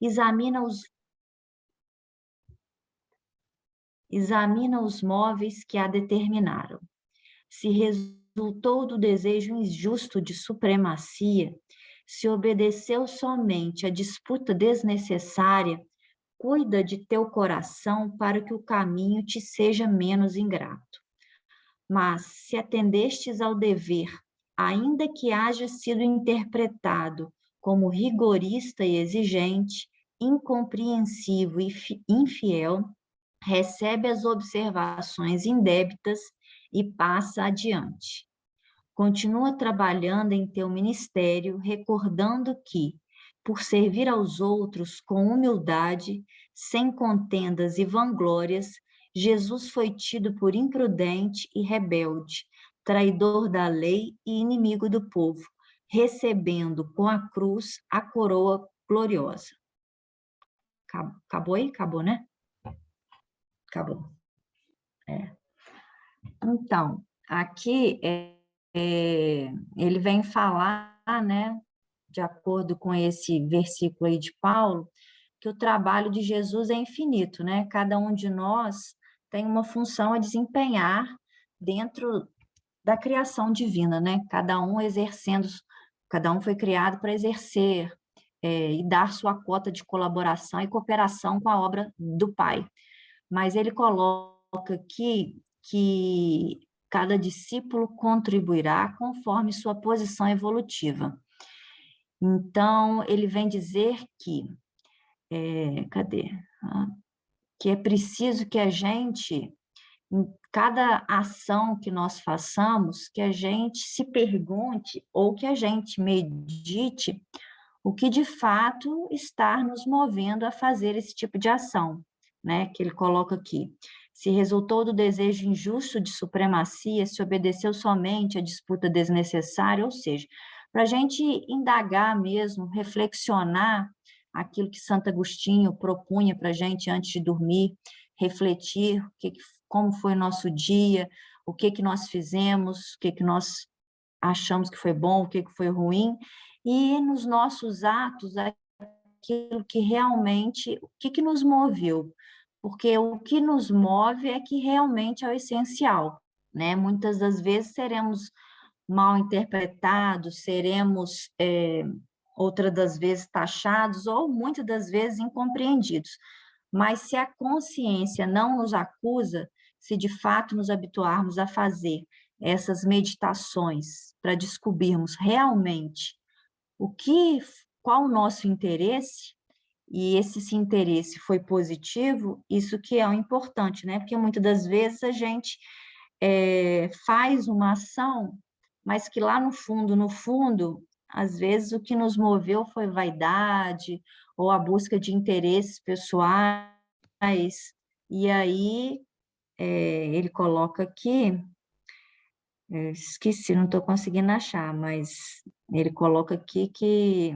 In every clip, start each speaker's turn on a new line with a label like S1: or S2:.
S1: examina os móveis que a determinaram. Se resultou do desejo injusto de supremacia, se obedeceu somente à disputa desnecessária, cuida de teu coração para que o caminho te seja menos ingrato. Mas, se atendestes ao dever, ainda que haja sido interpretado como rigorista e exigente, incompreensivo e infiel, recebe as observações indébitas e passa adiante. Continua trabalhando em teu ministério, recordando que, por servir aos outros com humildade, sem contendas e vanglórias, Jesus foi tido por imprudente e rebelde, traidor da lei e inimigo do povo, recebendo com a cruz a coroa gloriosa. Acabou aí? Acabou, né? Acabou. Então, aqui ele vem falar, né, de acordo com esse versículo aí de Paulo, que o trabalho de Jesus é infinito, né? Cada um de nós tem uma função a desempenhar dentro da criação divina, né? Cada um foi criado para exercer e dar sua cota de colaboração e cooperação com a obra do Pai. Mas ele coloca aqui que cada discípulo contribuirá conforme sua posição evolutiva. Então, ele vem dizer que, que é preciso que a gente, em cada ação que nós façamos, que a gente se pergunte ou que a gente medite o que de fato está nos movendo a fazer esse tipo de ação, né? Que ele coloca aqui. Se resultou do desejo injusto de supremacia, se obedeceu somente à disputa desnecessária, ou seja, para a gente indagar mesmo, reflexionar aquilo que Santo Agostinho propunha para a gente antes de dormir, refletir como foi o nosso dia, o que nós fizemos, o que nós achamos que foi bom, o que foi ruim, e nos nossos atos, aquilo que realmente, o que nos moveu, porque o que nos move é que realmente é o essencial, né? Muitas das vezes seremos mal interpretados, seremos, outras das vezes, taxados, ou muitas das vezes incompreendidos. Mas se a consciência não nos acusa, se de fato nos habituarmos a fazer essas meditações para descobrirmos realmente qual o nosso interesse, e esse interesse foi positivo, isso que é o importante, né? Porque muitas das vezes a gente faz uma ação, mas que lá no fundo, às vezes o que nos moveu foi vaidade, ou a busca de interesses pessoais, e aí ele coloca aqui, esqueci, não estou conseguindo achar, mas ele coloca aqui que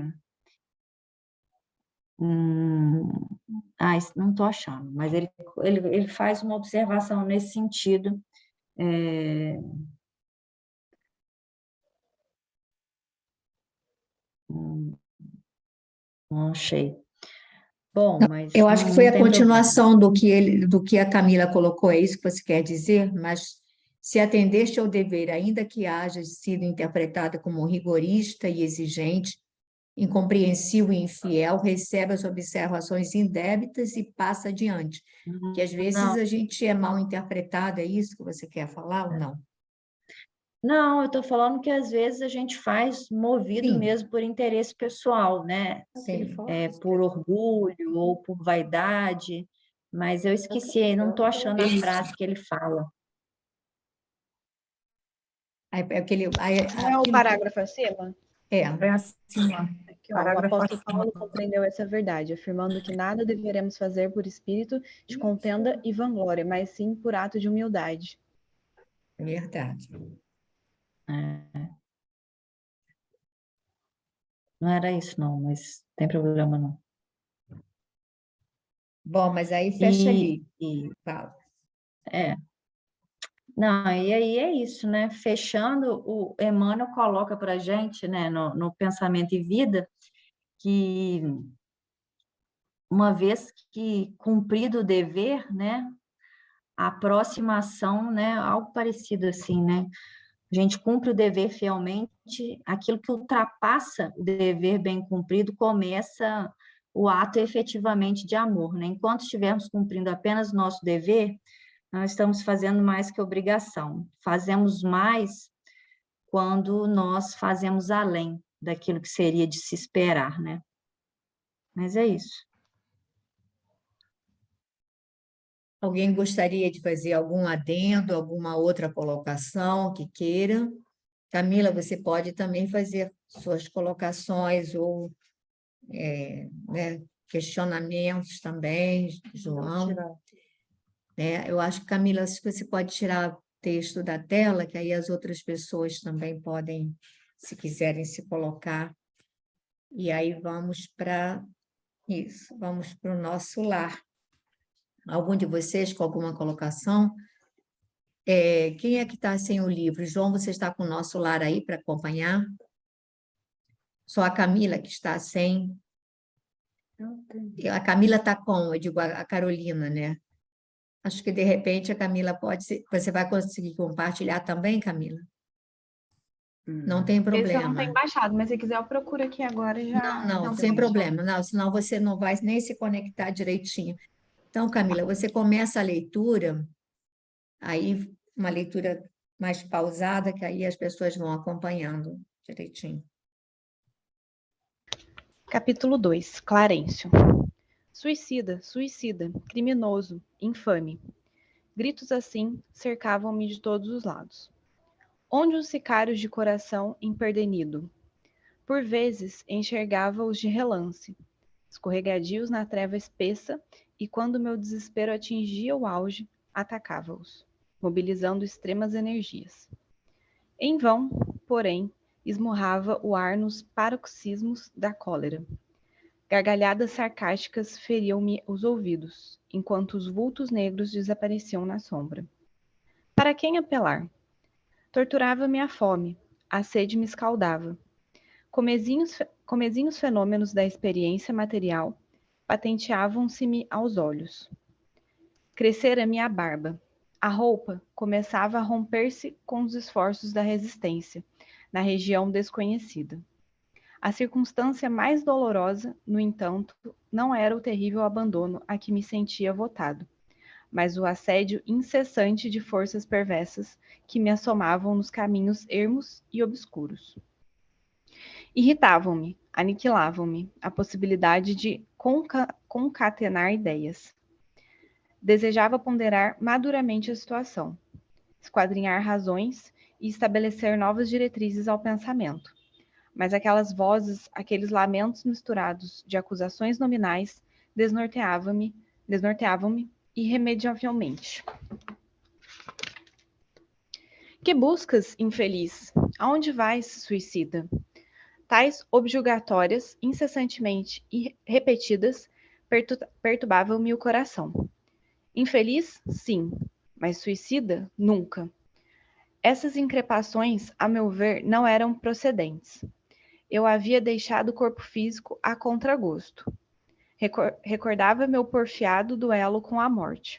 S1: não estou achando, mas ele faz uma observação nesse sentido. Não achei. Bom, mas
S2: Eu acho que foi
S1: não
S2: a
S1: tem problema.
S2: continuação do que a Camila colocou, é isso que você quer dizer? Mas se atendeste ao dever, ainda que haja sido interpretada como rigorista e exigente, incompreensível e infiel, recebe as observações indébitas e passa adiante. Que às vezes
S1: Não,
S2: a gente é mal interpretado, é isso que você quer falar ou não?
S1: não, eu estou falando que às vezes a gente faz movido
S2: Sim,
S1: mesmo por interesse pessoal, né?
S2: sim.
S1: Por orgulho ou por vaidade, mas eu esqueci, não estou achando a frase que ele fala.
S3: Não é o parágrafo acima?
S2: É,
S4: É assim, ó.
S3: Aqui, ó, o
S4: Parágrafo
S3: apóstolo
S4: acima.
S3: Paulo compreendeu essa verdade, afirmando que nada deveremos fazer por espírito de contenda e vanglória, mas sim por ato de humildade.
S2: é verdade.
S1: Não era isso, não, mas não tem problema, não.
S2: Bom, mas aí fecha ali. Fala.
S1: Não, e aí é isso, né? Fechando, o Emmanuel coloca para a gente, né, no Pensamento e Vida, que uma vez que cumprido o dever, né, a próxima ação, né, algo parecido assim, né, a gente cumpre o dever fielmente, aquilo que ultrapassa o dever bem cumprido começa o ato efetivamente de amor, né? Enquanto estivermos cumprindo apenas nosso dever, nós estamos fazendo mais que obrigação. Fazemos mais quando nós fazemos além daquilo que seria de se esperar, né? Mas é isso.
S2: Alguém gostaria de fazer algum adendo, alguma outra colocação que queira? Camila, você pode também fazer suas colocações ou né, questionamentos também, João. Né? Eu acho que, Camila, se você pode tirar o texto da tela, que aí as outras pessoas também podem, se quiserem, se colocar. E aí vamos para isso, vamos para o nosso lar. Algum de vocês com alguma colocação? Quem é que está sem o livro? João, você está com o nosso lar aí para acompanhar? Só a Camila que está sem. A Camila está com, eu digo, a Carolina, né? Acho que, de repente, a Camila pode ser... Você vai conseguir compartilhar também, Camila? Não tem
S3: Esse eu não tenho
S2: problema.
S3: baixado, mas se quiser eu procuro aqui agora e já
S2: Não, sem
S3: baixo.
S2: problema. Não, senão você não vai nem se conectar direitinho. Então, Camila, você começa a leitura, aí uma leitura mais pausada, que aí as pessoas vão acompanhando direitinho.
S3: Capítulo 2. Clarencio. Suicida, suicida, criminoso, infame. Gritos assim cercavam-me de todos os lados. Onde os sicários de coração emperdenido? Por vezes enxergava-os de relance, escorregadios na treva espessa, e quando meu desespero atingia o auge, atacava-os, mobilizando extremas energias. Em vão, porém, esmurrava o ar nos paroxismos da cólera. Gargalhadas sarcásticas feriam-me os ouvidos, enquanto os vultos negros desapareciam na sombra. Para quem apelar? Torturava-me a fome, a sede me escaldava. Comezinhos fenômenos da experiência material patenteavam-se-me aos olhos. Crescera-me a barba. A roupa começava a romper-se com os esforços da resistência, na região desconhecida. A circunstância mais dolorosa, no entanto, não era o terrível abandono a que me sentia votado, mas o assédio incessante de forças perversas que me assomavam nos caminhos ermos e obscuros. Irritavam-me, aniquilavam-me a possibilidade de concatenar ideias. Desejava ponderar maduramente a situação, esquadrinhar razões e estabelecer novas diretrizes ao pensamento. Mas aquelas vozes, aqueles lamentos misturados de acusações nominais desnorteavam-me irremediavelmente. Que buscas, infeliz? Aonde vais, suicida? Tais objurgatórias, incessantemente e repetidas, perturbavam-me o coração. Infeliz, sim, mas suicida, nunca. Essas increpações, a meu ver, não eram procedentes. Eu havia deixado o corpo físico a contragosto. Recordava meu porfiado duelo com a morte.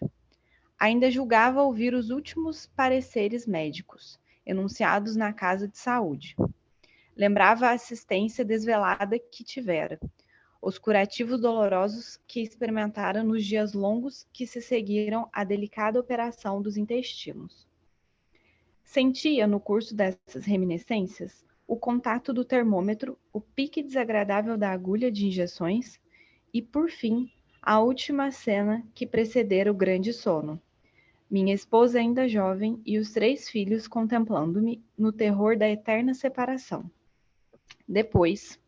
S3: Ainda julgava ouvir os últimos pareceres médicos, enunciados na casa de saúde. Lembrava a assistência desvelada que tivera, os curativos dolorosos que experimentara nos dias longos que se seguiram à delicada operação dos intestinos. Sentia, no curso dessas reminiscências, o contato do termômetro, o pique desagradável da agulha de injeções e, por fim, a última cena que precedera o grande sono. Minha esposa ainda jovem e os 3 filhos contemplando-me no terror da eterna separação. Depois,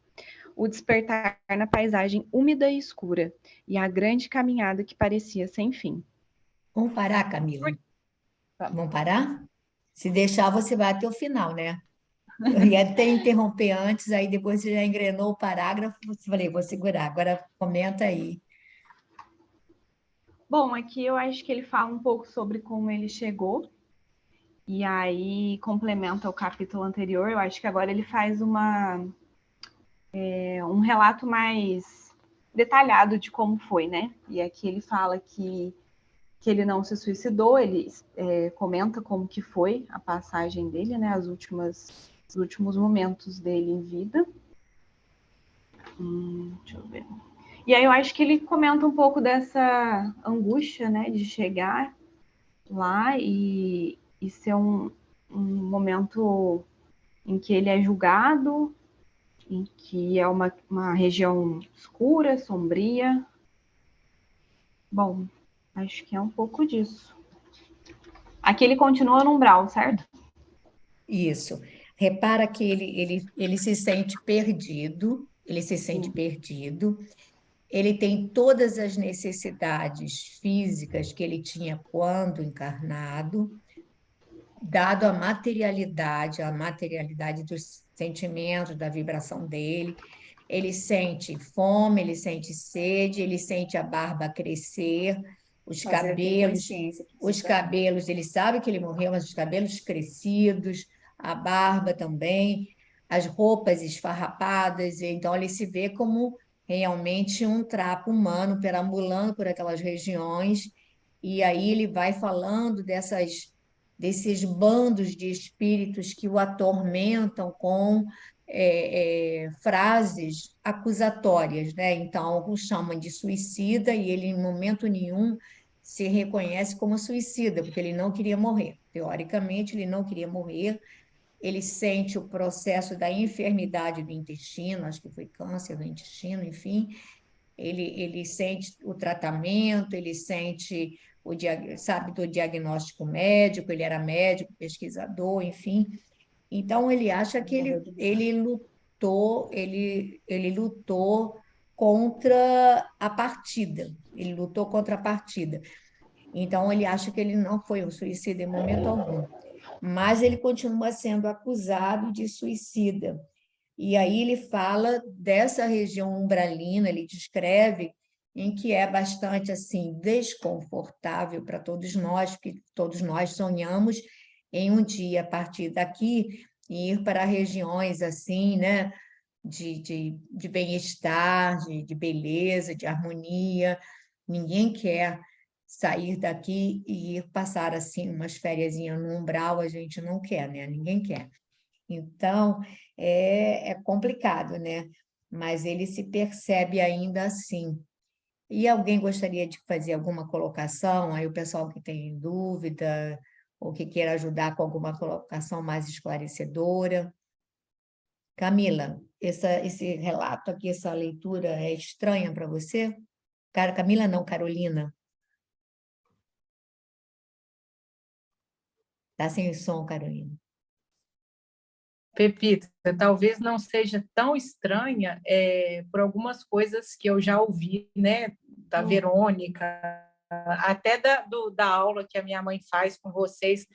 S3: o despertar na paisagem úmida e escura e a grande caminhada que parecia sem fim.
S2: Vamos parar, Camila? Vamos parar? Se deixar, você vai até o final, né? Eu ia até interromper antes, aí depois você já engrenou o parágrafo, você falei, vou segurar. Agora comenta aí.
S3: Bom, aqui eu acho que ele fala um pouco sobre como ele chegou, e aí complementa o capítulo anterior. Eu acho que agora ele faz um relato mais detalhado de como foi, né? E aqui ele fala que ele não se suicidou, ele comenta como que foi a passagem dele, né? Os últimos momentos dele em vida. Deixa eu ver. E aí eu acho que ele comenta um pouco dessa angústia, né? De chegar lá e ser um momento em que ele é julgado, em que é uma região escura, sombria. Bom, acho que é um pouco disso. Aqui ele continua no umbral, certo?
S2: Isso. Repara que ele se sente perdido, ele se sente
S3: Sim.
S2: perdido, ele tem todas as necessidades físicas que ele tinha quando encarnado, dado a materialidade dos sentimentos, da vibração dele. Ele sente fome, ele sente sede, ele sente a barba crescer, os cabelos, ele sabe que ele morreu, mas os cabelos crescidos, a barba também, as roupas esfarrapadas, então ele se vê como realmente um trapo humano perambulando por aquelas regiões, e aí ele vai falando desses bandos de espíritos que o atormentam com frases acusatórias, né? Então, alguns chamam de suicida e ele, em momento nenhum, se reconhece como suicida, porque ele não queria morrer. Teoricamente, ele não queria morrer. Ele sente o processo da enfermidade do intestino, acho que foi câncer do intestino, enfim. Ele sente o tratamento, ele sente sabe do diagnóstico médico, ele era médico, pesquisador, enfim. Então, ele acha que ele lutou contra a partida, ele lutou contra a partida. Então, ele acha que ele não foi um suicida em momento algum, mas ele continua sendo acusado de suicida. E aí ele fala dessa região umbralina, ele descreve em que é bastante assim desconfortável para todos nós, porque todos nós sonhamos em um dia partir daqui e ir para regiões assim, né, de bem-estar, de beleza, de harmonia. Ninguém quer sair daqui e ir passar assim umas fériasinhas no umbral, a gente não quer, né? Ninguém quer. Então, é complicado, né? Mas ele se percebe ainda assim. E alguém gostaria de fazer alguma colocação? Aí o pessoal que tem dúvida ou que queira ajudar com alguma colocação mais esclarecedora. Camila, esse relato aqui, essa leitura é estranha para você? Camila não, Carolina. Está sem som, Carolina.
S4: Pepita, talvez não seja tão estranha por algumas coisas que eu já ouvi, né, da Verônica, até da aula que a minha mãe faz com vocês,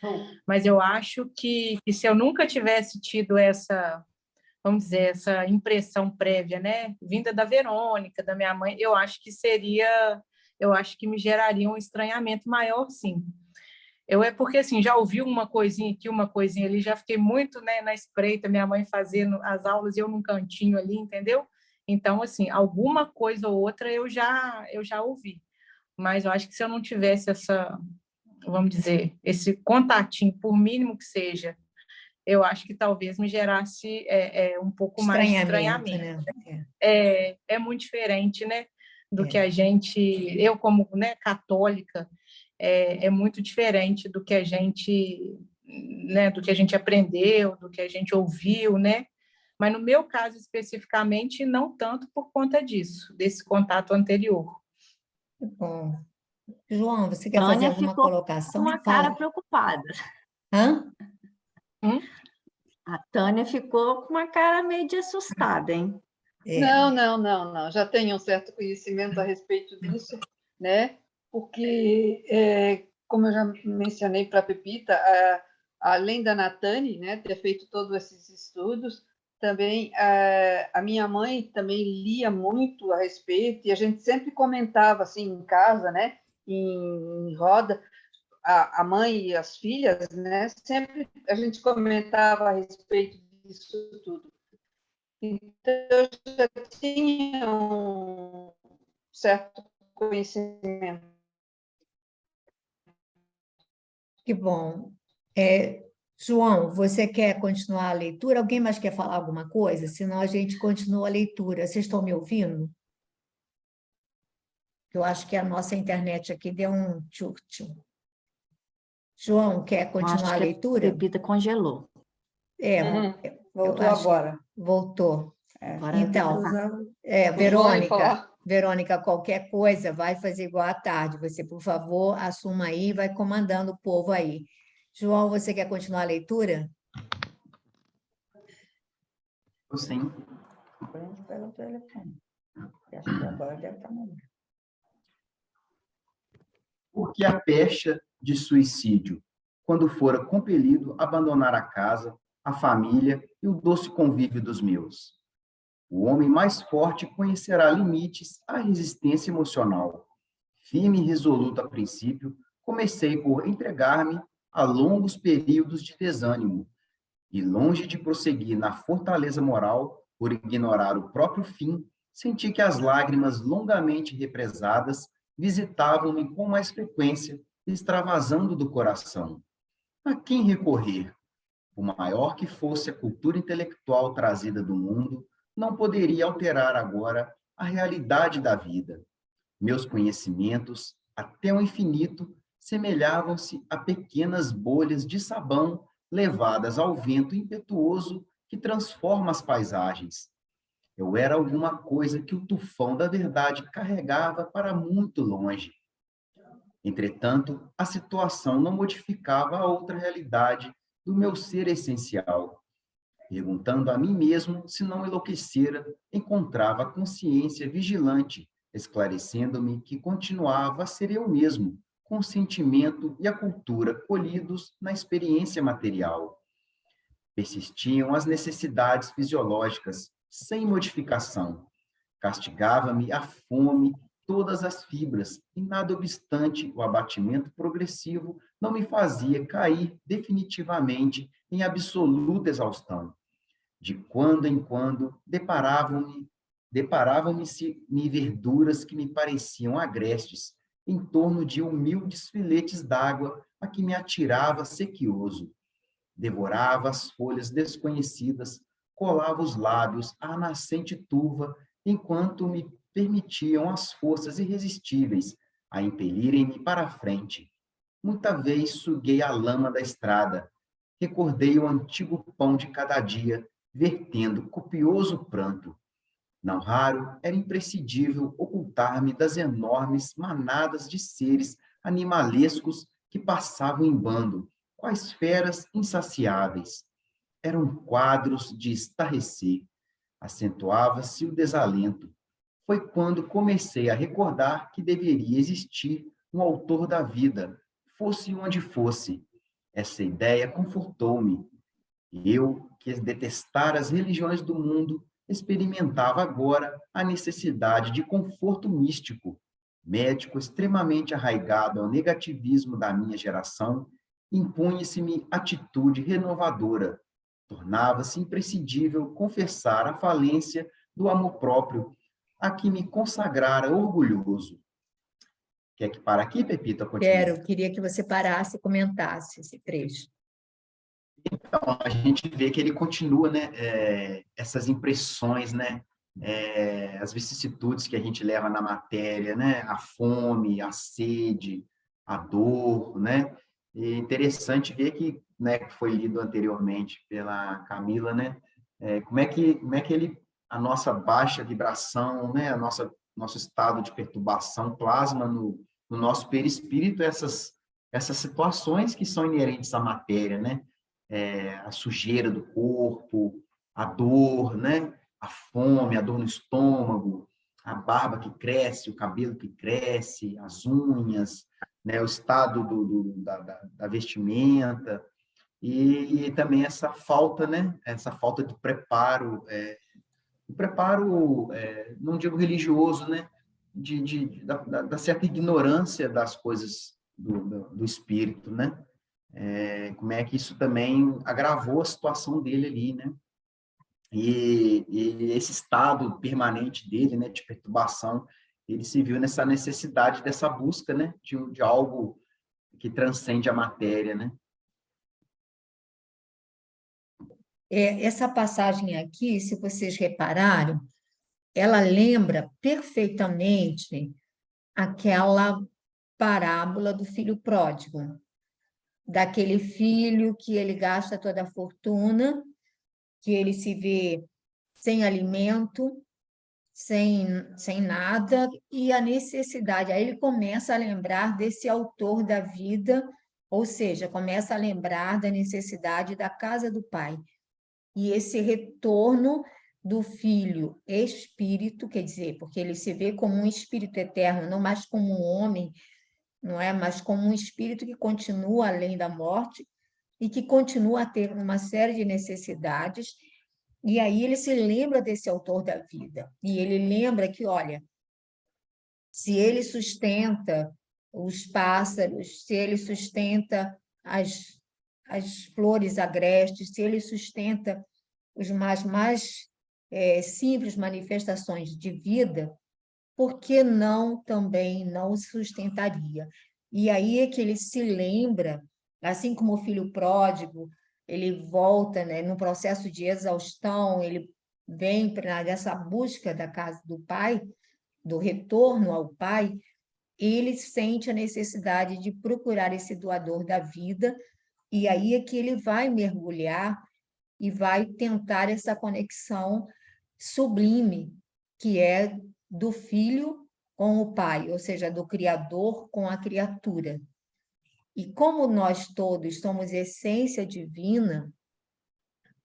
S4: mas eu acho que se eu nunca tivesse tido essa, vamos dizer, essa impressão prévia, né, vinda da Verônica, da minha mãe, eu acho que me geraria um estranhamento maior, sim. Porque assim, já ouvi uma coisinha aqui, uma coisinha ali, já fiquei muito, né, na espreita, minha mãe fazendo as aulas e eu num cantinho ali, entendeu? Então, assim, alguma coisa ou outra eu já ouvi. Mas eu acho que se eu não tivesse vamos dizer, esse contatinho, por mínimo que seja, eu acho que talvez me gerasse um pouco mais de estranhamento.
S2: Né?
S4: É muito diferente, né, do que a gente, eu como, né, católica, é muito diferente do que a gente, né, do que a gente aprendeu, do que a gente ouviu, né? Mas no meu caso especificamente, não tanto por conta disso, desse contato anterior.
S2: Bom, João, você quer fazer
S1: Tânia
S2: alguma
S1: ficou
S2: colocação?
S1: com uma cara preocupada.
S2: Hã?
S1: A Tânia ficou com uma cara meio de assustada, hein?
S5: Não. Já tenho um certo conhecimento a respeito disso, né? Porque, como eu já mencionei para a Pepita, além da Natane, né, ter feito todos esses estudos, também a minha mãe também lia muito a respeito e a gente sempre comentava assim em casa, né, em roda, a mãe e as filhas, né, sempre a gente comentava a respeito disso tudo. Então, eu já tinha certo conhecimento.
S2: Que bom. João, você quer continuar a leitura? Alguém mais quer falar alguma coisa? Senão a gente continua a leitura. Vocês estão me ouvindo? Eu acho que a nossa internet aqui deu um tchuk-tchuk. João, quer continuar a
S1: Acho que a
S2: leitura?
S1: Pepita congelou.
S5: Voltou
S2: acho-
S5: agora.
S2: Voltou.
S1: Agora
S2: Então,
S1: tá.
S5: O João ia falar.
S2: Verônica, qualquer coisa, vai fazer igual à tarde. Você, por favor, assuma aí e vai comandando o povo aí. João, você quer continuar a leitura?
S6: Sim.
S1: A gente pega o telefone. Acho que agora deve estar melhor.
S6: Porque a pecha de suicídio, quando fora compelido a abandonar a casa, a família e o doce convívio dos meus. O homem mais forte conhecerá limites à resistência emocional. Firme e resoluto a princípio, comecei por entregar-me a longos períodos de desânimo, e longe de prosseguir na fortaleza moral, por ignorar o próprio fim, senti que as lágrimas longamente represadas visitavam-me com mais frequência, extravasando do coração. A quem recorrer? Por maior que fosse a cultura intelectual trazida do mundo, não poderia alterar agora a realidade da vida. Meus conhecimentos, até o infinito, semelhavam-se a pequenas bolhas de sabão levadas ao vento impetuoso que transforma as paisagens. Eu era alguma coisa que o tufão da verdade carregava para muito longe. Entretanto, a situação não modificava a outra realidade do meu ser essencial. Perguntando a mim mesmo se não enlouquecera, encontrava a consciência vigilante, esclarecendo-me que continuava a ser eu mesmo, com o sentimento e a cultura colhidos na experiência material. Persistiam as necessidades fisiológicas, sem modificação. Castigava-me a fome, todas as fibras, e nada obstante o abatimento progressivo não me fazia cair definitivamente em absoluta exaustão. De quando em quando deparavam-se verduras que me pareciam agrestes, em torno de humildes filetes d'água a que me atirava sequioso. Devorava as folhas desconhecidas, colava os lábios à nascente turva, enquanto me permitiam as forças irresistíveis a impelirem-me para a frente. Muita vez suguei a lama da estrada, recordei o antigo pão de cada dia, vertendo copioso pranto. Não raro, era imprescindível ocultar-me das enormes manadas de seres animalescos que passavam em bando, quais feras insaciáveis. Eram quadros de estarrecer. Acentuava-se o desalento. Foi quando comecei a recordar que deveria existir um autor da vida, fosse onde fosse. Essa ideia confortou-me. Eu, que detestara as religiões do mundo, experimentava agora a necessidade de conforto místico. Médico extremamente arraigado ao negativismo da minha geração, impunha-se-me atitude renovadora. Tornava-se imprescindível confessar a falência do amor próprio, a que me consagrara orgulhoso. Quer que para aqui, Pepita?
S2: Queria que você parasse e comentasse esse trecho.
S6: Então, a gente vê que ele continua, né, essas impressões, né, as vicissitudes que a gente leva na matéria, né, a fome, a sede, a dor, né, e é interessante ver que, né, que foi lido anteriormente pela Camila, né, como é que ele, a nossa baixa vibração, né, nosso estado de perturbação plasma no nosso perispírito essas situações que são inerentes à matéria, né, a sujeira do corpo, a dor, né? A fome, a dor no estômago, a barba que cresce, o cabelo que cresce, as unhas, né? O estado da vestimenta e também essa falta, né? Essa falta de preparo, não digo religioso, né? Da certa ignorância das coisas do espírito, né? Como é que isso também agravou a situação dele ali, né? E esse estado permanente dele, né, de perturbação, ele se viu nessa necessidade dessa busca, né, de algo que transcende a matéria, né?
S2: Essa passagem aqui, se vocês repararam, ela lembra perfeitamente aquela parábola do filho pródigo, daquele filho que ele gasta toda a fortuna, que ele se vê sem alimento, sem nada, e a necessidade. Aí ele começa a lembrar desse autor da vida, ou seja, começa a lembrar da necessidade da casa do pai. E esse retorno do filho espírito, quer dizer, porque ele se vê como um espírito eterno, não mais como um homem, não é, mas como um espírito que continua além da morte e que continua a ter uma série de necessidades. E aí ele se lembra desse autor da vida. E ele lembra que, olha, se ele sustenta os pássaros, se ele sustenta as flores agrestes, se ele sustenta os mais simples manifestações de vida, por que não também não sustentaria? E aí é que ele se lembra, assim como o filho pródigo, ele volta, né, num processo de exaustão, ele vem nessa busca da casa do pai, do retorno ao pai, ele sente a necessidade de procurar esse doador da vida, e aí é que ele vai mergulhar e vai tentar essa conexão sublime, que é do filho com o pai, ou seja, do criador com a criatura. E como nós todos somos essência divina,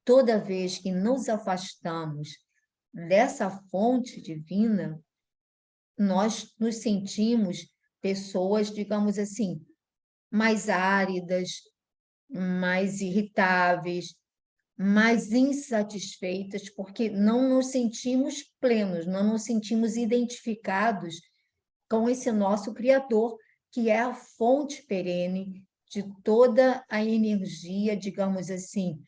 S2: toda vez que nos afastamos dessa fonte divina, nós nos sentimos pessoas, digamos assim, mais áridas, mais irritáveis, mais insatisfeitas, porque não nos sentimos plenos, não nos sentimos identificados com esse nosso Criador, que é a fonte perene de toda a energia, digamos assim,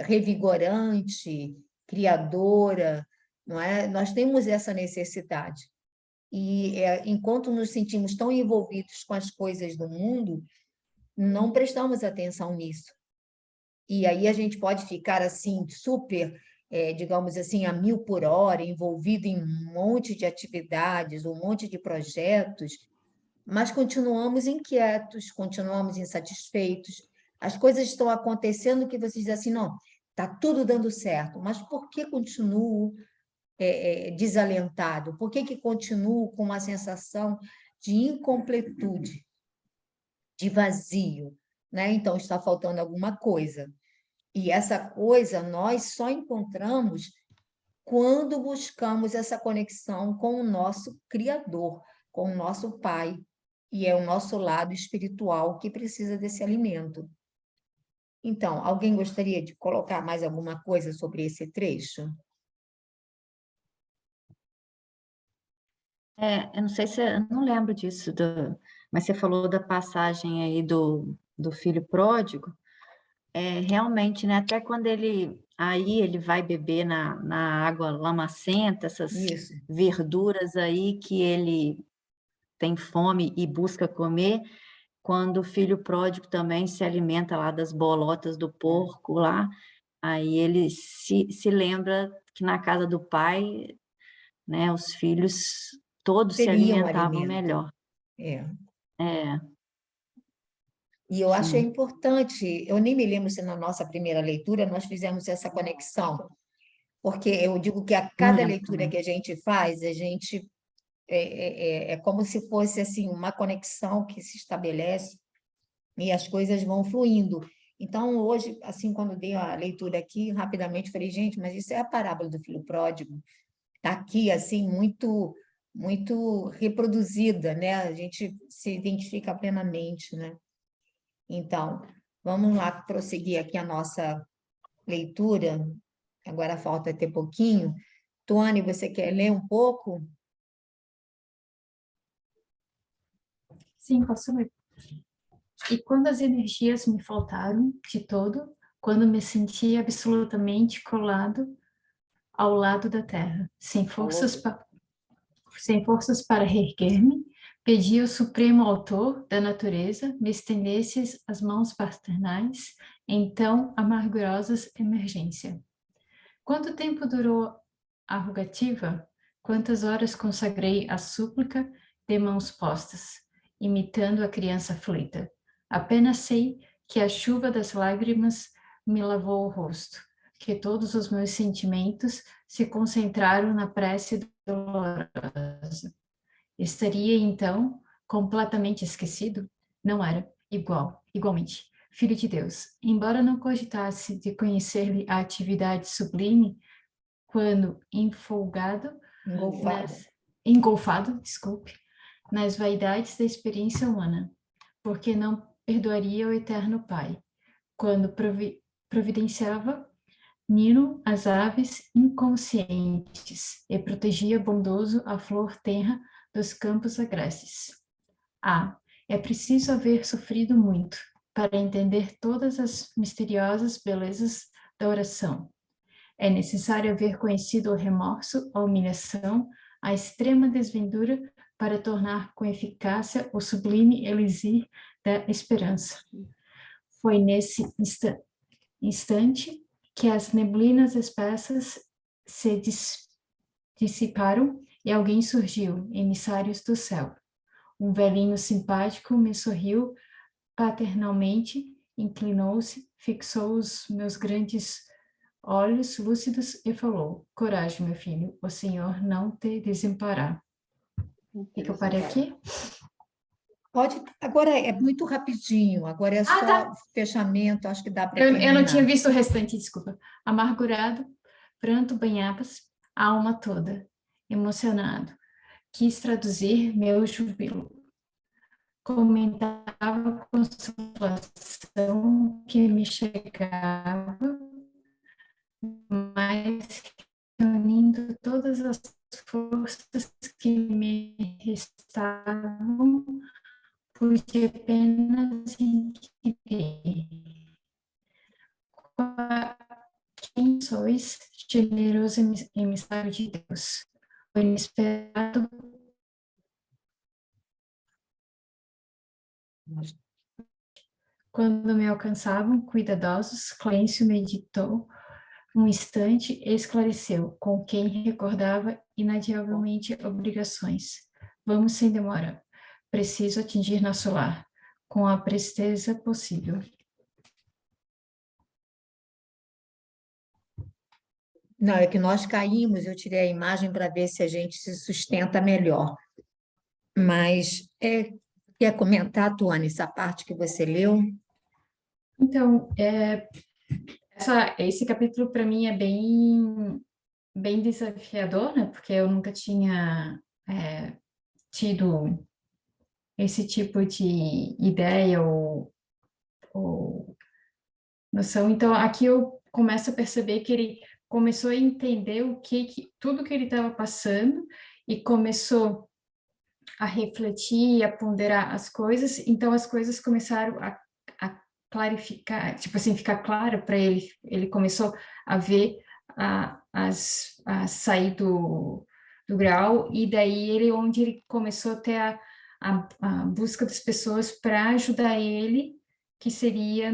S2: revigorante, criadora, não é? Nós temos essa necessidade. E enquanto nos sentimos tão envolvidos com as coisas do mundo, não prestamos atenção nisso. E aí a gente pode ficar assim, super, digamos assim, a 1000 por hora, envolvido em um monte de atividades, um monte de projetos, mas continuamos inquietos, continuamos insatisfeitos. As coisas estão acontecendo que você diz assim, não, está tudo dando certo, mas por que continuo desalentado? Por que continuo com uma sensação de incompletude, de vazio? Né? Então, está faltando alguma coisa. E essa coisa nós só encontramos quando buscamos essa conexão com o nosso Criador, com o nosso Pai, e é o nosso lado espiritual que precisa desse alimento. Então, alguém gostaria de colocar mais alguma coisa sobre esse trecho?
S1: Eu não sei se, eu não lembro disso, mas você falou da passagem aí do filho pródigo, realmente, né, até quando aí ele vai beber na água lamacenta, essas
S2: Isso.
S1: verduras aí que ele tem fome e busca comer, quando o filho pródigo também se alimenta lá das bolotas do porco lá, aí ele se lembra que na casa do pai, né, os filhos todos se
S2: Teriam
S1: alimentavam
S2: alimento.
S1: melhor.
S2: É.
S1: É,
S2: E eu acho
S1: sim.
S2: importante, eu nem me lembro se na nossa primeira leitura nós fizemos essa conexão, porque eu digo que a
S1: Não
S2: cada
S1: lembro
S2: leitura
S1: também.
S2: que a gente faz, a gente é como se fosse assim uma conexão que se estabelece e as coisas vão fluindo. Então, hoje, assim, quando dei a leitura aqui, rapidamente falei, gente, mas isso é a parábola do filho pródigo. Está aqui, assim, muito reproduzida, né? A gente se identifica plenamente, né? Então, vamos lá prosseguir aqui a nossa leitura. Agora falta ter pouquinho. Tuane, você quer ler um pouco?
S7: Sim, posso ler. E quando as energias me faltaram de todo, quando me senti absolutamente colado ao lado da terra, sem forças sem forças para reerguer-me, pedi ao Supremo Autor da natureza me estendesse as mãos paternais em tão amargurosas emergência. Quanto tempo durou a rogativa? Quantas horas consagrei à súplica de mãos postas, imitando a criança aflita? Apenas sei que a chuva das lágrimas me lavou o rosto, que todos os meus sentimentos se concentraram na prece dolorosa. Estaria, então, completamente esquecido? Não era. Igualmente, filho de Deus. Embora não cogitasse de conhecer-lhe a atividade sublime, quando engolfado, nas vaidades da experiência humana, porque não perdoaria o eterno Pai, quando providenciava Nino as aves inconscientes e protegia bondoso a flor tenra dos campos agrestes. É preciso haver sofrido muito para entender todas as misteriosas belezas da oração. É necessário haver conhecido o remorso, a humilhação, a extrema desventura para tornar com eficácia o sublime elixir da esperança. Foi nesse instante que as neblinas espessas se dissiparam e alguém surgiu, emissários do céu. Um velhinho simpático me sorriu paternalmente, inclinou-se, fixou os meus grandes olhos lúcidos e falou: coragem, meu filho, o Senhor não te desamparará. E que eu parei aqui?
S2: Pode, agora é muito rapidinho, agora é só
S7: tá.
S2: Fechamento, acho que dá para
S7: Eu
S2: terminar.
S7: não tinha visto o restante, desculpa. Amargurado, pranto banhava-se a alma toda, emocionado. Quis traduzir meu júbilo. Comentava a consolação que me chegava, mas reunindo todas as forças que me restavam, pude apenas inquirir. Quem sois, generoso emissário de Deus? O inesperado quando me alcançavam, cuidadosos, Clêncio meditou um instante e esclareceu, com quem recordava inadiavelmente obrigações. Vamos sem demora. Preciso atingir nosso lar, com a presteza possível.
S2: Não, é que nós caímos, eu tirei a imagem para ver se a gente se sustenta melhor. Mas quer comentar, Tuane, essa parte que você leu?
S7: Então, esse capítulo para mim é bem desafiador, né? Porque eu nunca tinha tido esse tipo de ideia ou noção. Então, aqui eu começo a perceber que ele começou a entender tudo que ele estava passando e começou a refletir, a ponderar as coisas. Então, as coisas começaram a clarificar, tipo assim, ficar claro para ele. Ele começou a ver a sair do grau, e daí onde ele começou a ter a busca das pessoas para ajudar ele, que seria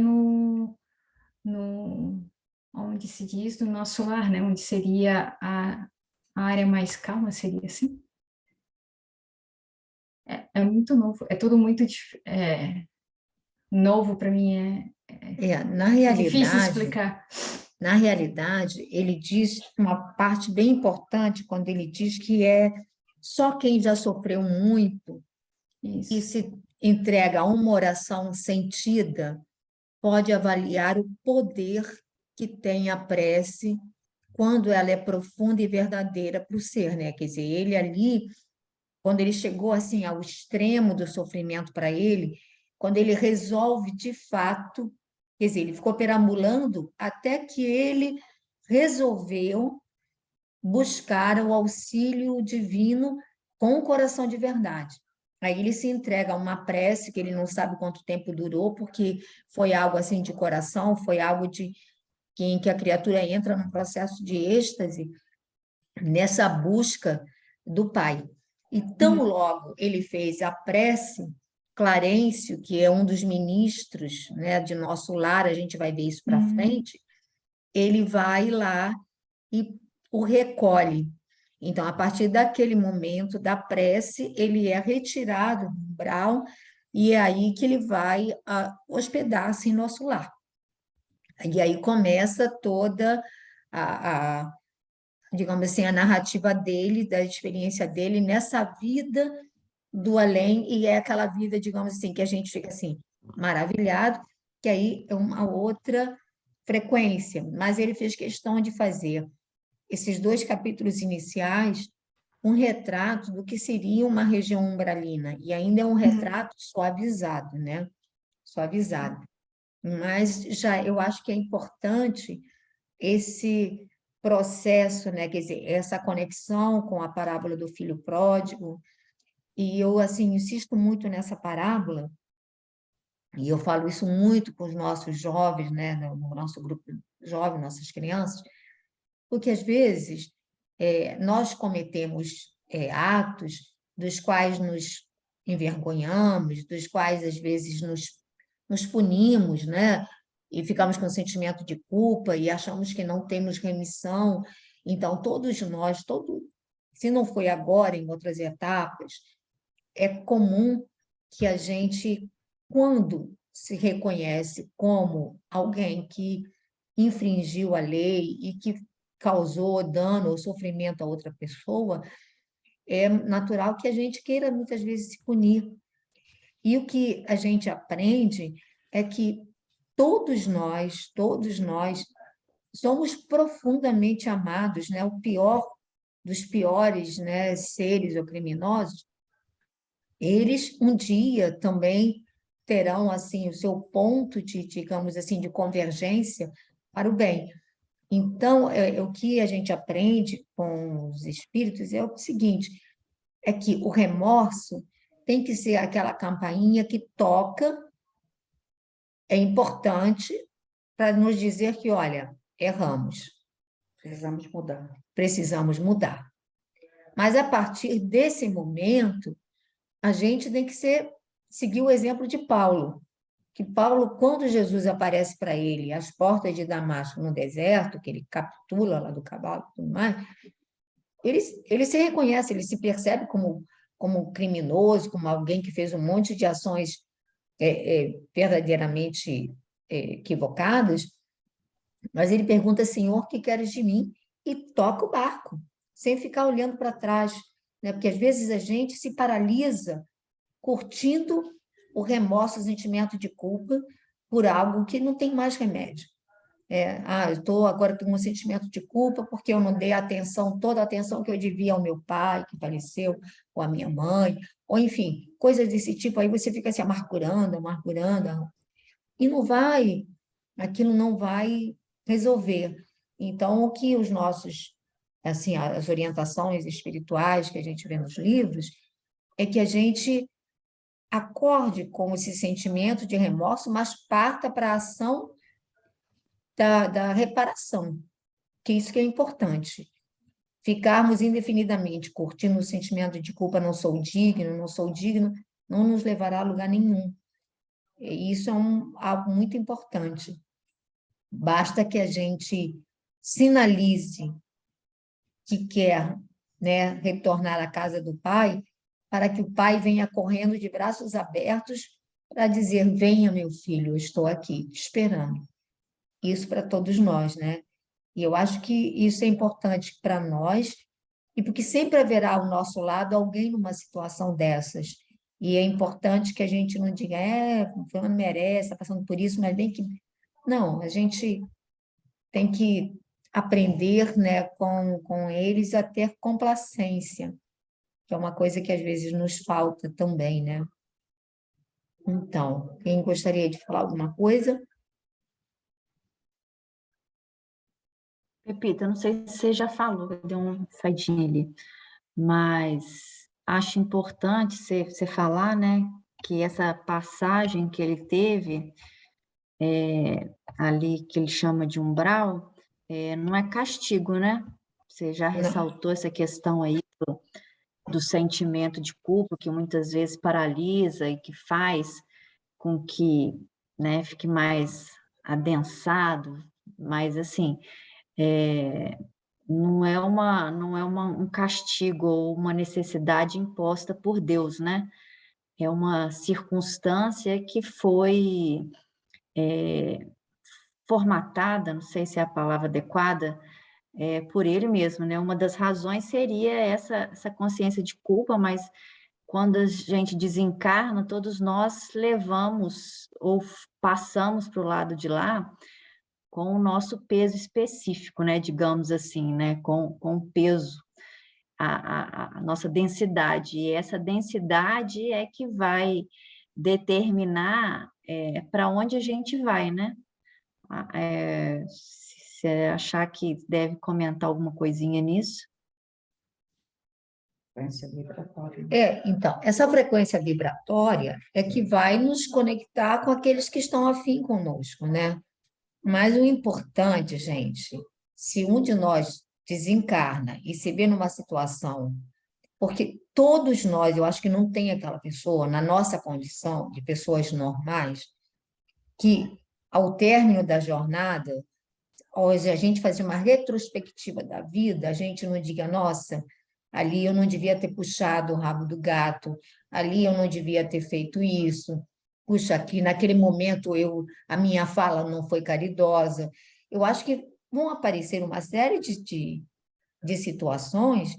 S7: onde se diz, no nosso lar, né? Onde seria a área mais calma, seria assim? É muito novo, é tudo muito novo para mim,
S2: Na
S7: é difícil
S2: realidade,
S7: explicar.
S2: na realidade, ele diz uma parte bem importante quando ele diz que é só quem já sofreu muito e
S7: Isso.
S2: se entrega a uma oração sentida pode avaliar o poder que tem a prece quando ela é profunda e verdadeira para o ser, né? Quer dizer, ele ali, quando ele chegou assim ao extremo do sofrimento para ele, quando ele resolve de fato, quer dizer, ele ficou perambulando até que ele resolveu buscar o auxílio divino com o coração de verdade. Aí ele se entrega a uma prece que ele não sabe quanto tempo durou, porque foi algo assim de coração, foi algo em que a criatura entra num processo de êxtase nessa busca do Pai. E tão logo ele fez a prece, Clarencio, que é um dos ministros, né, de Nosso Lar, a gente vai ver isso para frente, ele vai lá e o recolhe. Então, a partir daquele momento da prece, ele é retirado do umbral e é aí que ele vai hospedar-se em Nosso Lar. E aí começa toda digamos assim, a narrativa dele, da experiência dele nessa vida do além, e é aquela vida, digamos assim, que a gente fica assim, maravilhado, que aí é uma outra frequência. Mas ele fez questão de fazer esses 2 capítulos iniciais um retrato do que seria uma região umbralina, e ainda é um retrato suavizado, né? Suavizado. Mas já eu acho que é importante esse processo, né? Quer dizer, essa conexão com a parábola do filho pródigo, e eu, assim, insisto muito nessa parábola, e eu falo isso muito com os nossos jovens, né, no nosso grupo jovem, nossas crianças, porque, às vezes, nós cometemos atos dos quais nos envergonhamos, dos quais, às vezes, nos punimos, né? E ficamos com sentimento de culpa e achamos que não temos remissão. Então, todos nós, se não foi agora, em outras etapas, é comum que a gente, quando se reconhece como alguém que infringiu a lei e que causou dano ou sofrimento a outra pessoa, é natural que a gente queira muitas vezes se punir. E o que a gente aprende é que todos nós somos profundamente amados, né? O pior dos piores, né, seres ou criminosos, eles um dia também terão assim o seu ponto de, digamos assim, de convergência para o bem. Então, o que a gente aprende com os espíritos é o seguinte, é que o remorso tem que ser aquela campainha que toca, é importante para nos dizer que, olha, erramos,
S5: Precisamos mudar.
S2: precisamos mudar. Mas a partir desse momento, a gente tem que seguir o exemplo de Paulo, que Paulo, quando Jesus aparece para ele às portas de Damasco, no deserto, que ele capitula lá do cavalo e tudo mais, ele se reconhece, ele se percebe como criminoso, como alguém que fez um monte de ações verdadeiramente equivocadas, mas ele pergunta, Senhor, o que queres de mim? E toca o barco, sem ficar olhando para trás, né? Porque às vezes a gente se paralisa curtindo o remorso, o sentimento de culpa por algo que não tem mais remédio. Eu estou agora com um sentimento de culpa porque eu não dei toda a atenção que eu devia ao meu pai, que faleceu, ou à minha mãe, ou enfim, coisas desse tipo. Aí você fica se amargurando, e aquilo não vai resolver. Então, o que os nossos, assim, as orientações espirituais que a gente vê nos livros, é que a gente acorde com esse sentimento de remorso, mas parta para a ação da reparação, que isso que é importante. Ficarmos indefinidamente curtindo o sentimento de culpa, não sou digno, não nos levará a lugar nenhum. E isso é algo muito importante. Basta que a gente sinalize que quer, né, retornar à casa do Pai, para que o Pai venha correndo de braços abertos para dizer: venha, meu filho, eu estou aqui, te esperando. Isso para todos nós, né? E eu acho que isso é importante para nós, e porque sempre haverá ao nosso lado alguém numa situação dessas. E é importante que a gente não diga, fulano merece, está passando por isso, mas bem que. Não, a gente tem que aprender, né, com eles a ter complacência, que é uma coisa que às vezes nos falta também, né? Então, quem gostaria de falar alguma coisa?
S1: Pepita, não sei se você já falou, deu uma saidinha ali, mas acho importante você falar, né, que essa passagem que ele teve ali, que ele chama de umbral, não é castigo, né? Você já
S2: Não.
S1: ressaltou essa questão aí do sentimento de culpa, que muitas vezes paralisa e que faz com que, né, fique mais adensado, mas assim, não é um castigo ou uma necessidade imposta por Deus, né? É uma circunstância que foi formatada, não sei se é a palavra adequada, por ele mesmo, né? Uma das razões seria essa consciência de culpa, mas quando a gente desencarna, todos nós levamos ou passamos para o lado de lá com o nosso peso específico, né? Digamos assim, né? Com o peso, a nossa densidade. E essa densidade é que vai determinar para onde a gente vai, né? Se você achar que deve comentar alguma coisinha nisso.
S2: Frequência vibratória. Então, essa frequência vibratória é que vai nos conectar com aqueles que estão afim conosco, né? Mas o importante, gente, se um de nós desencarna e se vê numa situação, porque todos nós, eu acho que não tem aquela pessoa, na nossa condição de pessoas normais, que ao término da jornada, hoje a gente fazer uma retrospectiva da vida, a gente não diga, nossa, ali eu não devia ter puxado o rabo do gato, ali eu não devia ter feito isso, puxa, aqui naquele momento a minha fala não foi caridosa. Eu acho que vão aparecer uma série de situações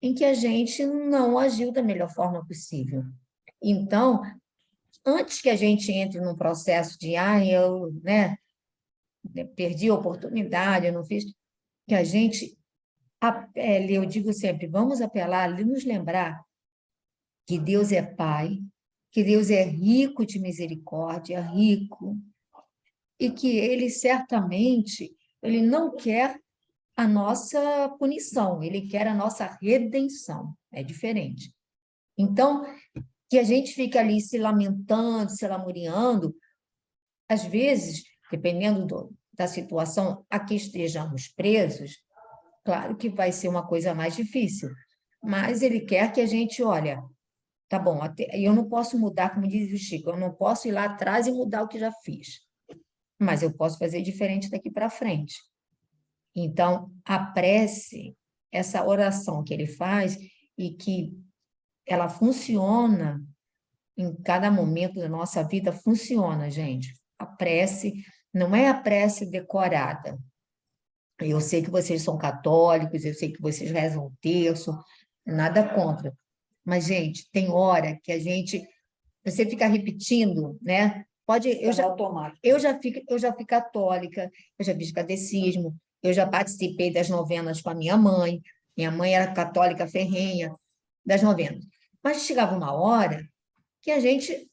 S2: em que a gente não agiu da melhor forma possível. Então, antes que a gente entre num processo de, eu, né, perdi a oportunidade, eu não fiz, que a gente, eu digo sempre, vamos apelar, nos lembrar que Deus é Pai, que Deus é rico de misericórdia, rico, e que Ele certamente, Ele não quer a nossa punição, Ele quer a nossa redenção, é diferente. Então, que a gente fica ali se lamentando, se lamuriando, às vezes, dependendo da situação a que estejamos presos, claro que vai ser uma coisa mais difícil, mas ele quer que a gente, olha, tá bom, eu não posso mudar, como diz o Chico, eu não posso ir lá atrás e mudar o que já fiz, mas eu posso fazer diferente daqui para frente. Então, a prece, essa oração que ele faz e que ela funciona em cada momento da nossa vida, funciona, gente. A prece não é a prece decorada. Eu sei que vocês são católicos, eu sei que vocês rezam o terço, nada contra. Mas, gente, tem hora que você fica repetindo, né? Eu já fui católica, eu já fiz catecismo, eu já participei das novenas com a minha mãe. Minha mãe era católica ferrenha das novenas. Mas chegava uma hora que a gente,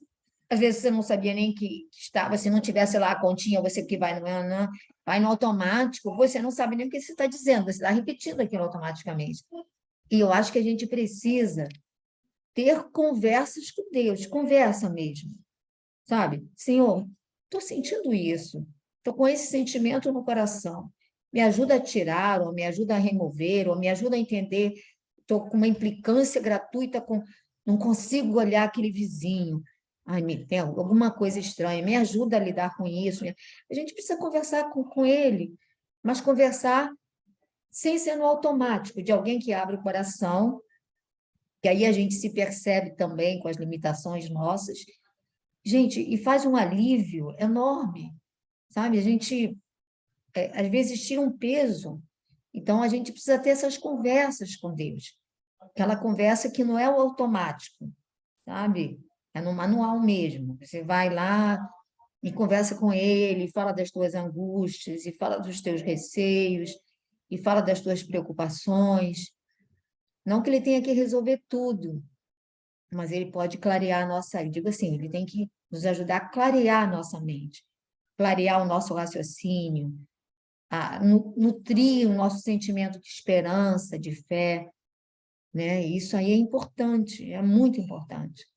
S2: às vezes você não sabia nem que estava, se não tivesse lá a continha, você que vai no automático, você não sabe nem o que você está dizendo, você está repetindo aquilo automaticamente. E eu acho que a gente precisa ter conversas com Deus, conversa mesmo, sabe? Senhor, estou sentindo isso, estou com esse sentimento no coração, me ajuda a tirar, ou me ajuda a remover, ou me ajuda a entender, estou com uma implicância gratuita, não consigo olhar aquele vizinho, ai, me tem alguma coisa estranha, me ajuda a lidar com isso. A gente precisa conversar com ele, mas conversar sem ser no automático, de alguém que abre o coração, que aí a gente se percebe também com as limitações nossas. Gente, e faz um alívio enorme, sabe? A gente, às vezes, tira um peso. Então, a gente precisa ter essas conversas com Deus. Aquela conversa que não é o automático, sabe? É no manual mesmo. Você vai lá e conversa com ele, fala das tuas angústias, e fala dos teus receios, e fala das tuas preocupações. Não que ele tenha que resolver tudo, mas ele pode clarear a nossa, eu digo assim, ele tem que nos ajudar a clarear a nossa mente, clarear o nosso raciocínio, a nutrir o nosso sentimento de esperança, de fé, né? Isso aí é importante, é muito importante,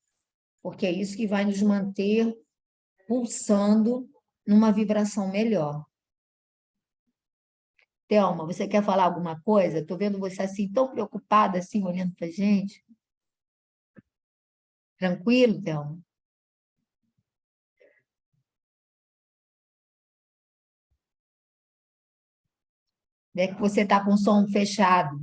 S2: porque é isso que vai nos manter pulsando numa vibração melhor. Thelma, você quer falar alguma coisa? Estou vendo você assim, tão preocupada, assim, olhando para a gente. Tranquilo, Thelma? É que você está com o som fechado.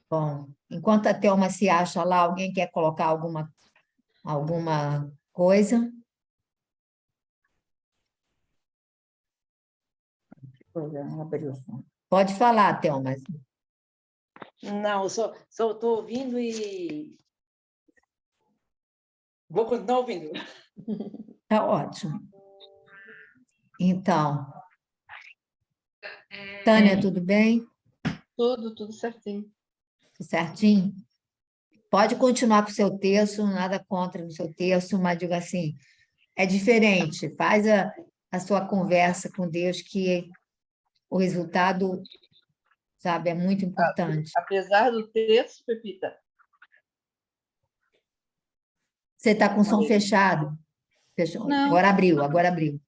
S2: Bom, enquanto a Thelma se acha lá, alguém quer colocar alguma coisa? Pode falar, Thelma.
S8: Não, só estou ouvindo e vou continuar ouvindo.
S2: Tá ótimo. Então, Tânia, tudo bem?
S5: Tudo certinho.
S2: Tudo certinho? Pode continuar com o seu texto, nada contra no seu texto, mas digo assim, é diferente. Faz a sua conversa com Deus, que o resultado, sabe, é muito importante.
S5: Apesar do texto, Pepita,
S2: Você está com o som fechado? Fechou.
S5: não.
S2: Agora abriu.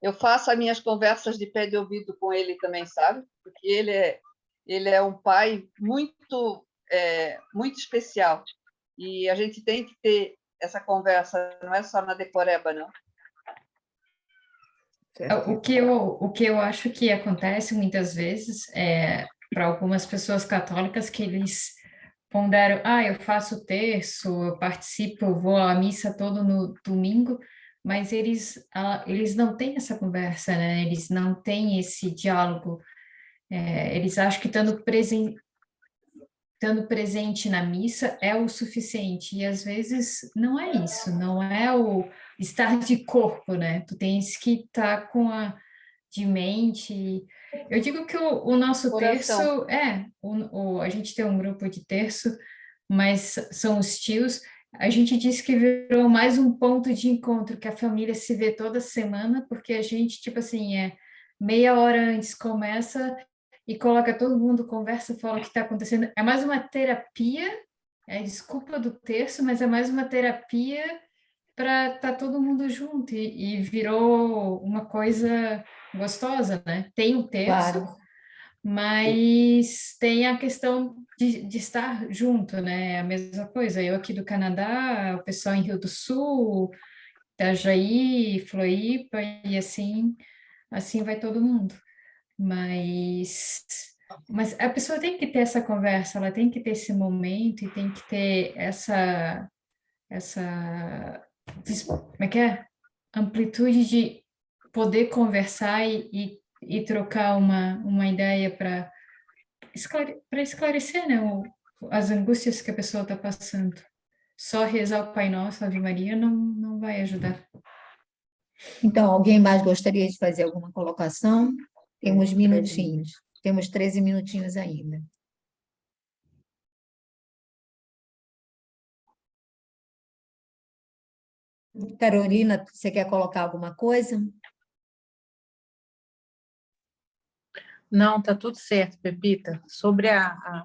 S5: Eu faço as minhas conversas de pé de ouvido com ele também, sabe? Porque ele é um pai muito especial. E a gente tem que ter essa conversa, não é só na decoreba, não.
S7: O que eu acho que acontece muitas vezes é para algumas pessoas católicas que eles ponderam, eu faço o terço, eu participo, eu vou à missa todo no domingo, mas eles não têm essa conversa, né? Eles não têm esse diálogo. Eles acham que estando presente na missa é o suficiente, e às vezes não é isso, não é o estar de corpo, né? Tu tens que estar com a de mente. Eu digo que o nosso
S5: Coração.
S7: terço a gente tem um grupo de terço, mas são os tios. A gente disse que virou mais um ponto de encontro, que a família se vê toda semana, porque a gente, tipo assim, meia hora antes começa e coloca todo mundo, conversa, fala o que está acontecendo. É mais uma terapia, desculpa do terço, mas é mais uma terapia para estar todo mundo junto, e virou uma coisa gostosa, né? Tem o terço,
S2: Claro.
S7: mas tem a questão de estar junto, né? É a mesma coisa. Eu aqui do Canadá, o pessoal em Rio do Sul, Itajaí, Floripa, e assim vai todo mundo. Mas a pessoa tem que ter essa conversa, ela tem que ter esse momento e tem que ter essa como é que é? Amplitude de poder conversar e trocar uma ideia para esclarecer, né, as angústias que a pessoa está passando. Só rezar o Pai Nosso, Ave Maria, não vai ajudar.
S2: Então, alguém mais gostaria de fazer alguma colocação? Temos minutinhos. Temos 13 minutinhos ainda. Carolina, você quer colocar alguma coisa?
S4: Não, tá tudo certo, Pepita. Sobre a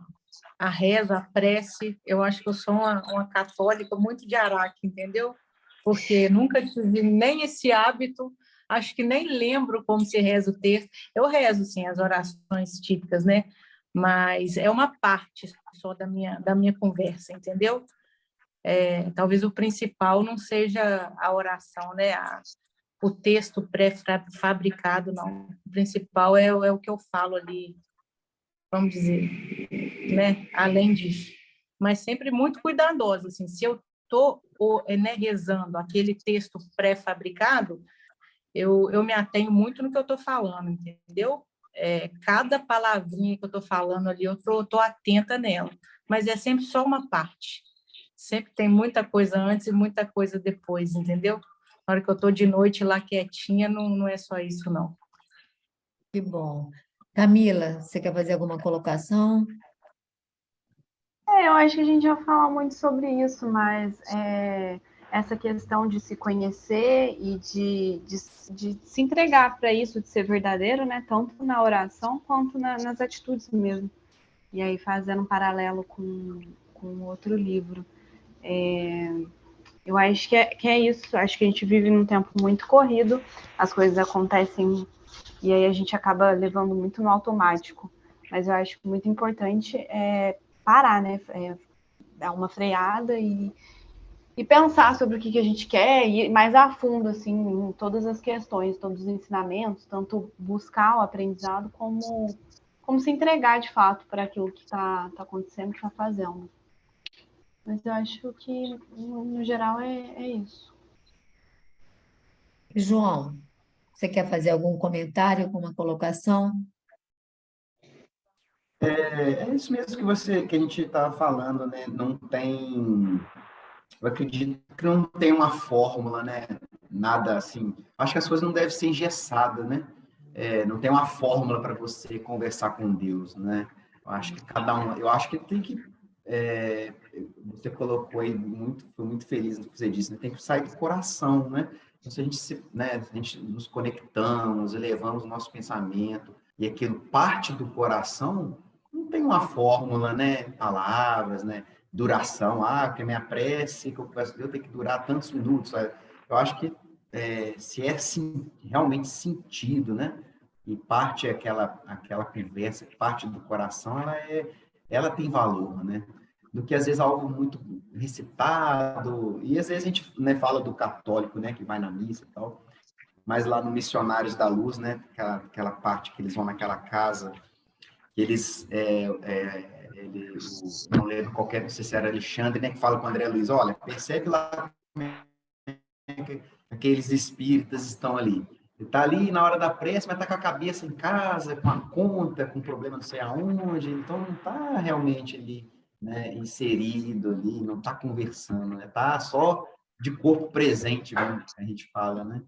S4: reza, a prece, eu acho que eu sou uma católica muito de araque, entendeu? Porque nunca tive nem esse hábito, acho que nem lembro como se reza o texto. Eu rezo, sim, as orações típicas, né? Mas é uma parte só da minha conversa, entendeu? Talvez o principal não seja a oração, né? O texto pré-fabricado, não. O principal é o que eu falo ali, vamos dizer, né? Além disso. Mas sempre muito cuidadosa, assim, se eu estou rezando aquele texto pré-fabricado, eu me atenho muito no que eu estou falando, entendeu? Cada palavrinha que eu estou falando ali, eu estou atenta nela, mas é sempre só uma parte. Sempre tem muita coisa antes e muita coisa depois, entendeu? Na hora que eu estou de noite lá quietinha, não é só isso, não.
S2: Que bom. Camila, você quer fazer alguma colocação?
S3: Eu acho que a gente já fala muito sobre isso, mas essa questão de se conhecer e de se entregar para isso, de ser verdadeiro, né? Tanto na oração quanto nas atitudes mesmo. E aí fazendo um paralelo com outro livro. Eu acho que é isso. Acho que a gente vive num tempo muito corrido, as coisas acontecem e aí a gente acaba levando muito no automático. Mas eu acho muito importante parar, né? Dar uma freada e pensar sobre o que a gente quer e ir mais a fundo, assim, em todas as questões, todos os ensinamentos, tanto buscar o aprendizado como se entregar de fato para aquilo que está acontecendo, que está fazendo. Mas eu acho que, no geral, é isso.
S2: João, você quer fazer algum comentário, alguma colocação?
S6: É isso mesmo que a gente estava falando, né? Não tem, eu acredito que não tem uma fórmula, né? Nada assim. Acho que as coisas não devem ser engessadas, né? Não tem uma fórmula para você conversar com Deus, né? Eu acho que cada um, eu acho que tem que, é, você colocou aí foi muito feliz no que você disse, né? Tem que sair do coração, né? Então, se a gente né, a gente nos conectamos, elevamos o nosso pensamento e aquilo parte do coração, não tem uma fórmula, né? Palavras, né? Duração, porque a minha prece que eu peço a Deus tem que durar tantos minutos, sabe? Eu acho que se é realmente sentido, né? E parte aquela conversa, parte do coração, ela tem valor, né? Do que às vezes algo muito recitado, e às vezes a gente, né, fala do católico, né, que vai na missa e tal, mas lá no Missionários da Luz, né, aquela parte que eles vão naquela casa, que não lembro qualquer, não sei se era Alexandre, né, que fala com o André Luiz, olha, percebe lá que aqueles espíritas estão ali. Ele está ali na hora da prece, mas está com a cabeça em casa, com a conta, com problema não sei aonde, então não está realmente ali, né, inserido ali, não está conversando, né? Está só de corpo presente, como a gente fala, né?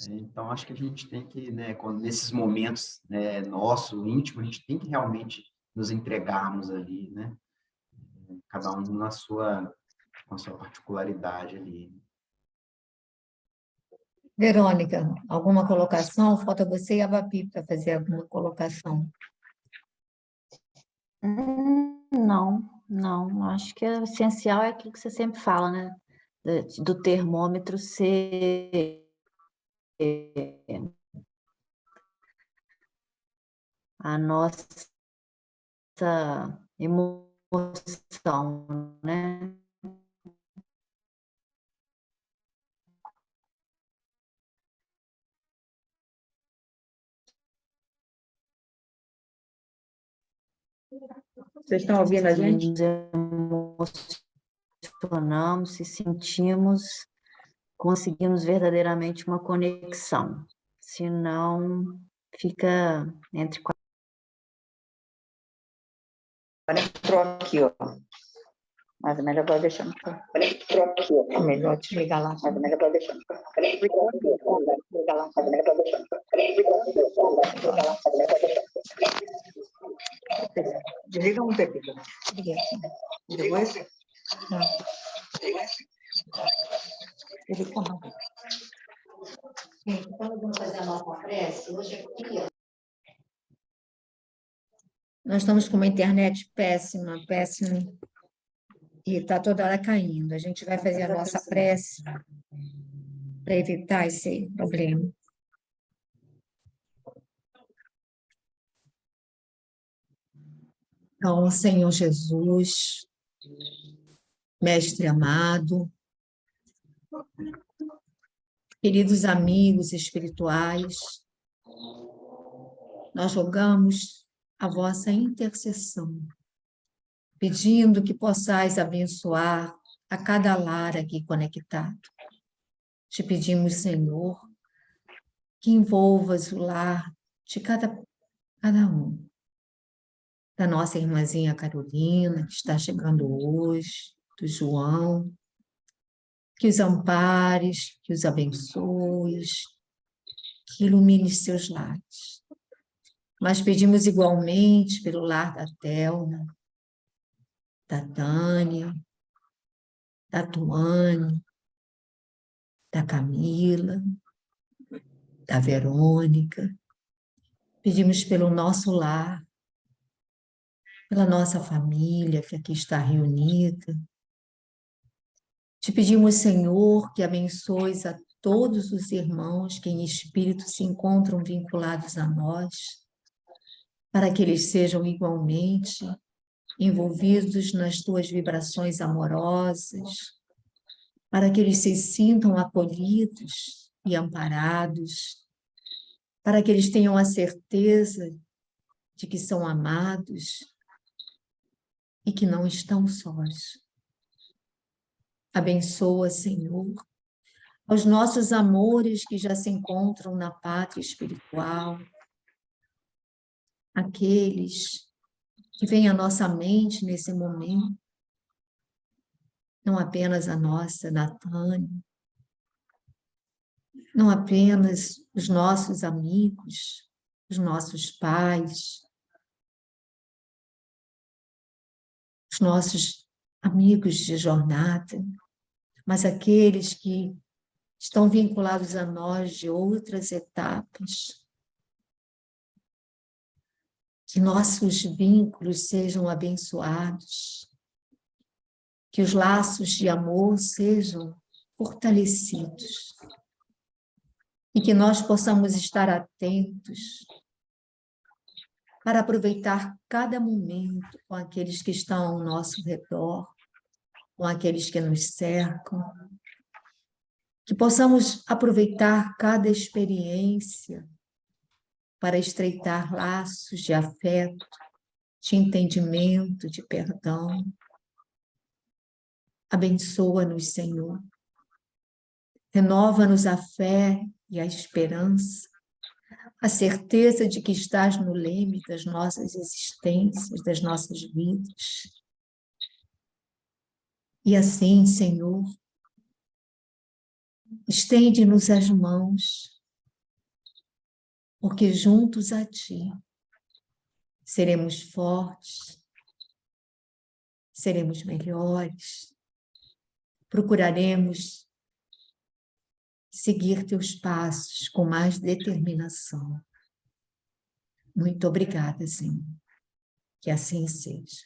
S6: Então, acho que a gente tem que, né, nesses momentos, né, nosso, íntimo, a gente tem que realmente nos entregarmos ali, né? Cada um com a sua particularidade ali.
S2: Verônica, alguma colocação? Falta você e a Babi para fazer alguma colocação.
S1: Não. Acho que o essencial é aquilo que você sempre fala, né? Do termômetro ser a nossa emoção, né?
S2: Vocês estão ouvindo a gente?
S1: Nos emocionamos, se sentimos, conseguimos verdadeiramente uma conexão. Senão, fica entre
S2: Conectou aqui, ó. Mas é melhor agora deixar no carro. Conectou aqui, ó. É melhor desligar lá. Mas é melhor agora deixar no carro. Conectou aqui, ó. Desligar lá. Mas é melhor agora deixar no carro. Conectou aqui, ó. Desligar lá. Mas é melhor agora deixar no carro. Desliga um pouquinho. Depois? Não. Desliga não. Quando vamos fazer a nossa prece, hoje é dia. Nós estamos com uma internet péssima. E está toda hora caindo. A gente vai fazer a nossa prece para evitar esse problema. Então, Senhor Jesus, Mestre amado, queridos amigos espirituais, nós rogamos a vossa intercessão, pedindo que possais abençoar a cada lar aqui conectado. Te pedimos, Senhor, que envolvas o lar de cada um. Da nossa irmãzinha Carolina, que está chegando hoje, do João, que os ampares, que os abençoes, que ilumine seus lares. Mas pedimos igualmente pelo lar da Thelma, da Tânia, da Tuane, da Camila, da Verônica. Pedimos pelo nosso lar, pela nossa família que aqui está reunida, Te pedimos, Senhor, que abençoes a todos os irmãos que em espírito se encontram vinculados a nós, para que eles sejam igualmente envolvidos nas tuas vibrações amorosas, para que eles se sintam acolhidos e amparados, para que eles tenham a certeza de que são amados e que não estão sós. Abençoa, Senhor, aos nossos amores que já se encontram na pátria espiritual, aqueles que vêm à nossa mente nesse momento, não apenas a nossa, Natânia, não apenas os nossos amigos, os nossos pais, os nossos amigos de jornada, mas aqueles que estão vinculados a nós de outras etapas. Que nossos vínculos sejam abençoados, que os laços de amor sejam fortalecidos e que nós possamos estar atentos para aproveitar cada momento com aqueles que estão ao nosso redor, com aqueles que nos cercam, que possamos aproveitar cada experiência para estreitar laços de afeto, de entendimento, de perdão. Abençoa-nos, Senhor. Renova-nos a fé e a esperança, a certeza de que estás no leme das nossas existências, das nossas vidas. E assim, Senhor, estende-nos as mãos, porque juntos a Ti seremos fortes, seremos melhores, procuraremos seguir Teus passos com mais determinação. Muito obrigada, Senhor. Que assim seja.